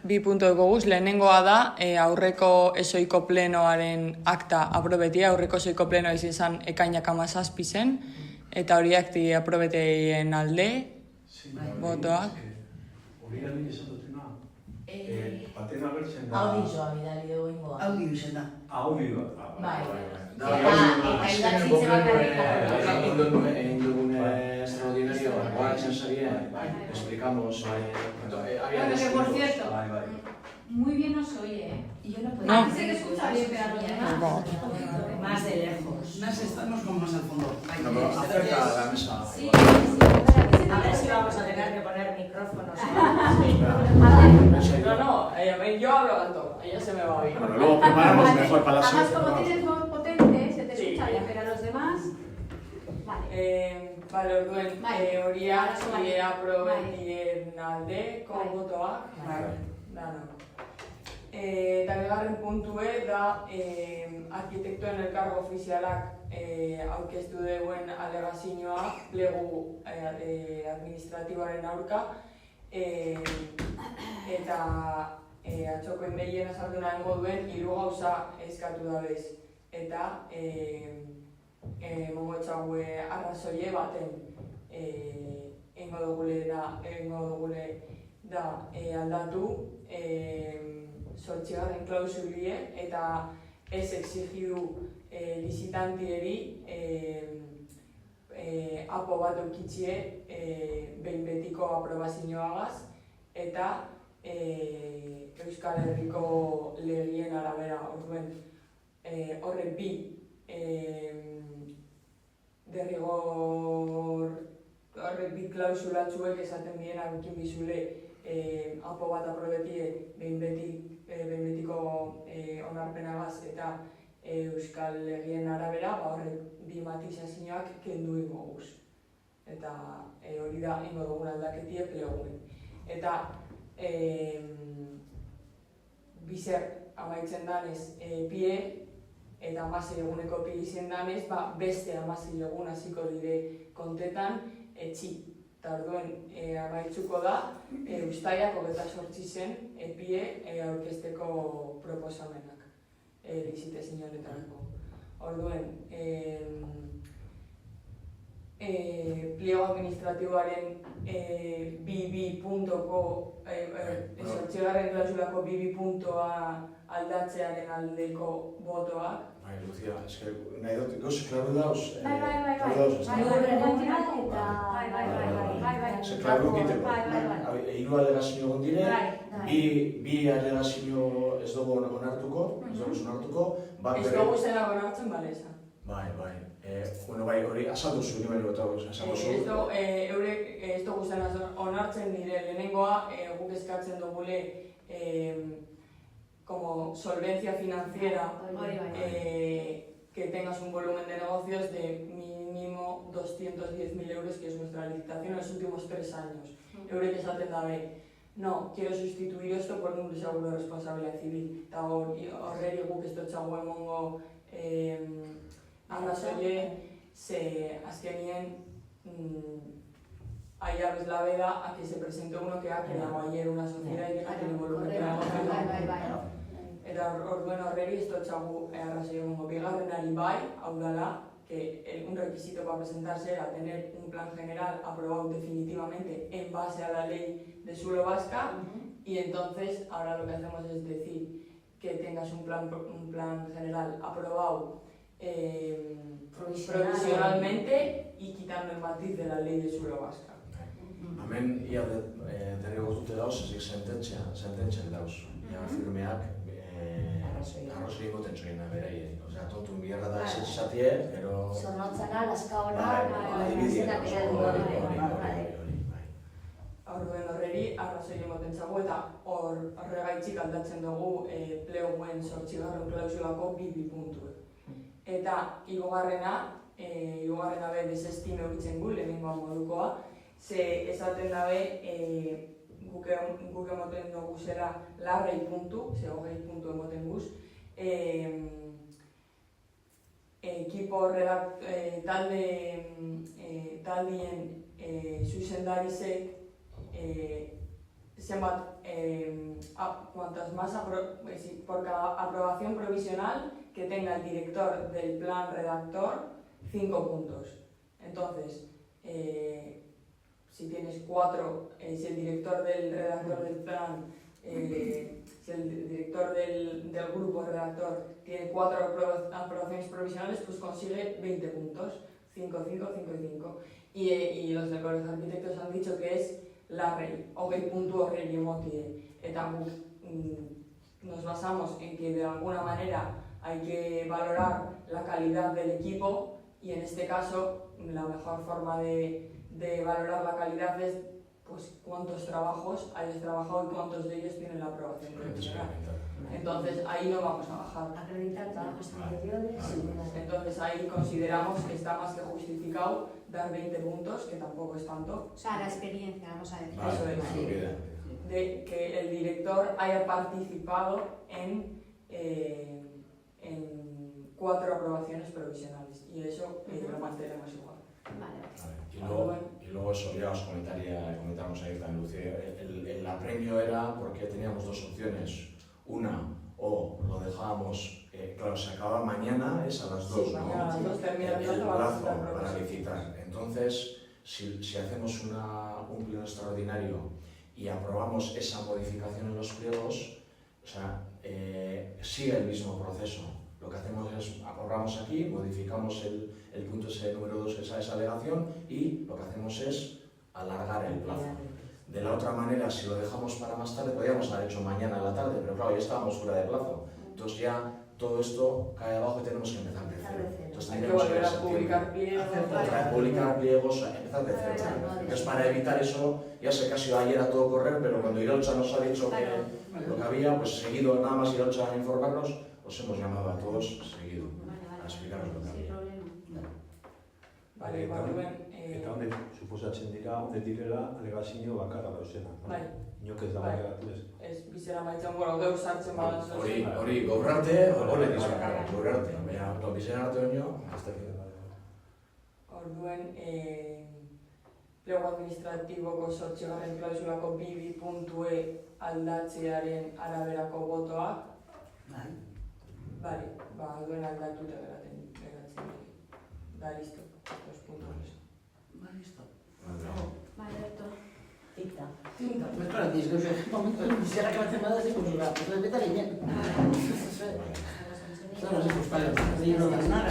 Bi puntu guz, lehenengoa da, aurreko esoiko plenoaren akta aprobetia, aurreko esoiko plenoa izin zen ekainak 17 zen, eta horiak aprobeteien alde, botoak. Hori alin izan dutena, batera bertzen da... Audioa bidali dugu ingoa. Audio izan da. Audioa. Bai. Eta idatzitze bakarrik. Egin dugun extraordinario, guatzen sarien, explicamos... Bueno, que por cierto, muy bien nos oye, Y yo no puedo... No. Se te escucha bien, pero a los demás. Más de lejos. Más estamos como más al fondo. No, pero acerca a la mesa. Sí, igual. a ver si vamos a tener que poner micrófonos. Yo hablo alto, ella se me va bien. Bueno, luego preparamos mejor para la Además, siguiente. como tienes voz potente, se te Sí. escucha bien, pero a los demás... Vale. Bale, orduen, Bai. horiak Bai. aprobetien alde, Bai. botoak, dano. Eta bigarren puntue da arkitektuen elkargo ofizialak aurkeztu duen alegazioa plegu administratiboaren aurka eta atxokoen behien azaldu nahi moduen 3 gauza eskatu dabez eta mongotxague arrazoie baten engo dugule da aldatu zortzigarren klausulie eta ez exigidu licitantieri apo bat eukitzie behin betiko aprobazioagaz eta Euskal Herriko legien arabera orduen horrek bi derrigor horrek bi klausulatzuek esaten diena gukin bizule apo bat aprobetie behin betiko onarpenagaz eta Euskal Legien arabera, horrek bi matizazioak kendu ingo guz. Eta hori da ingo dugun aldaketie pleguen. Eta bizer amaitzen danez pie eta 16 eguneko pie izen danez, beste 16 egun hasiko dire kontetan etxi. Eta orduen amaitzuko da, Uztaiak 28 zen epie aurkezteko proposamenak, lizitezin honetarako. Orduen, pliego administratiboaren BB puntoko, sortzigarren klausulako BB puntoa aldatzearen aldeko botoak. Bai, Lucia, eske nahi dut, goze klaru dauz. Bai. Se klaru egiteko. Hiru alegazio egon dire, bi alegazio ez dugu onartuko, Ez dugu zela onartzen baleza. Bai. Bueno, bai, hori azaldu zu, nimero eta esango zu. Ez dugu zela onartzen dire lehenengoa, guk eskatzen dugule como solvencia financiera, que tengas un volumen de negocios de mínimo 210.000 euros, que es nuestra licitación en los últimos 3 años. Eurek esaten dabe, no, quiero sustituir esto por un seguro de responsabilidad civil. Eta horreri guk ez dutxago emongo arrazoie, ze azkenien hay aves la veda a que se presente uno que ha creado ayer una sociedad y que no tiene volumen de negocio. Eta orduen horreri ez dutxagu arrazoi emongo. Bigarrenari bai, hau dala, que un requisito para presentarse era tener un plan general aprobado definitivamente en base a la ley de suelo vasca y entonces ahora lo que hacemos es decir que tengas un plan general aprobado provisionalmente y quitando el matiz de la ley de suelo vasca. Hemen ia derrigo dute dauz, ezik sententzen dauz. Ia firmeak arrazoi goten zoin berai. Osea, tontun biharra da ez esatie, pero... Zornotzana, laskaona, izenak ere Orduen horreri arrazoi emoten zago eta horregaitzik aldatzen dugu pleguen 8. klausulako BB puntuek. Eta hirugarrena be desestime horitzen gu, lehenengoa modukoa, ze esaten dabe guk emoten dugu zera larrei puntu, ze 20 puntu emoten guz, ekipo horredak taldien zuzendarizek cuantas más por cada aprobación provisional que tenga el director del plan redactor, 5 puntos. Entonces, si tienes 4, si el director del redactor del plan, si el director del grupo redactor tiene 4 aprobaciones provisionales, pues consigue 20 puntos, 5, 5, 5 y 5. Y los de los arquitectos han dicho que es la rey, hogei puntu horri emotie. Eta nos basamos en que de alguna manera hay que valorar la calidad del equipo y en este caso la mejor forma de valorar la calidad es pues cuántos trabajos hayas trabajado y cuántos de ellos tienen la aprobación provisional. Entonces ahí no vamos a bajar. Acreditar trabajos anteriores. Entonces ahí consideramos que está más que justificado dar 20 puntos, que tampoco es tanto. O sea, la experiencia, vamos a decir. Eso es. De que el director haya participado en 4 aprobaciones provisionales y eso lo mantenemos igual. Vale. Y luego eso ya os comentamos ahí también, Lucía, el apremio era porque teníamos 2 opciones. Una, o lo dejábamos, claro, se acaba mañana, es a las 2, Sí, ¿no? mañana a las 2 termina el el plazo plazo para licitar. Entonces, si hacemos un pleno extraordinario y aprobamos esa modificación en los pliegos, o sea, sigue el mismo proceso. Lo que hacemos es, aprobamos aquí, modificamos el punto ese número 2, esa alegación, y lo que hacemos es alargar el plazo. De la otra manera, si lo dejamos para más tarde, podríamos haber hecho mañana a la tarde, pero claro, ya estábamos fuera de plazo. Entonces ya todo esto cae abajo y tenemos que empezar de cero. Entonces Hay que tendremos volver ir a septiembre. publicar pliegos. Publicar pliegos, empezar de cero. Entonces para evitar eso, ya sé que ha sido ayer a todo correr, pero cuando Irocha nos ha dicho que lo que había, pues seguido, nada más Irocha a informarnos, os hemos llamado a todos seguido a explicaros lo que había. Vale, Rubén. Eta honek suposatzen dira, honek direla alegazio bakarra dauzena. Bai. Inok ez dago alegatu ez. Ez bizera maitzen, bueno, geu sartzen badan Hori gaur arte, hori dizbakarra, gaur arte. Baina, bizena arte baino, ez Orduen, plego administratiboko 8. klausulako 2 puntue aldatzearen araberako botoak. Bale, orduen aldatuta geratzen da, listo, 2 puntos. Vale, Berto. Tic-tac. Espera, dius que momentu bizarra kabatzen bada ez ikusura. Ez beta ginen. Zara, ez ikusparen. Ez dira nada.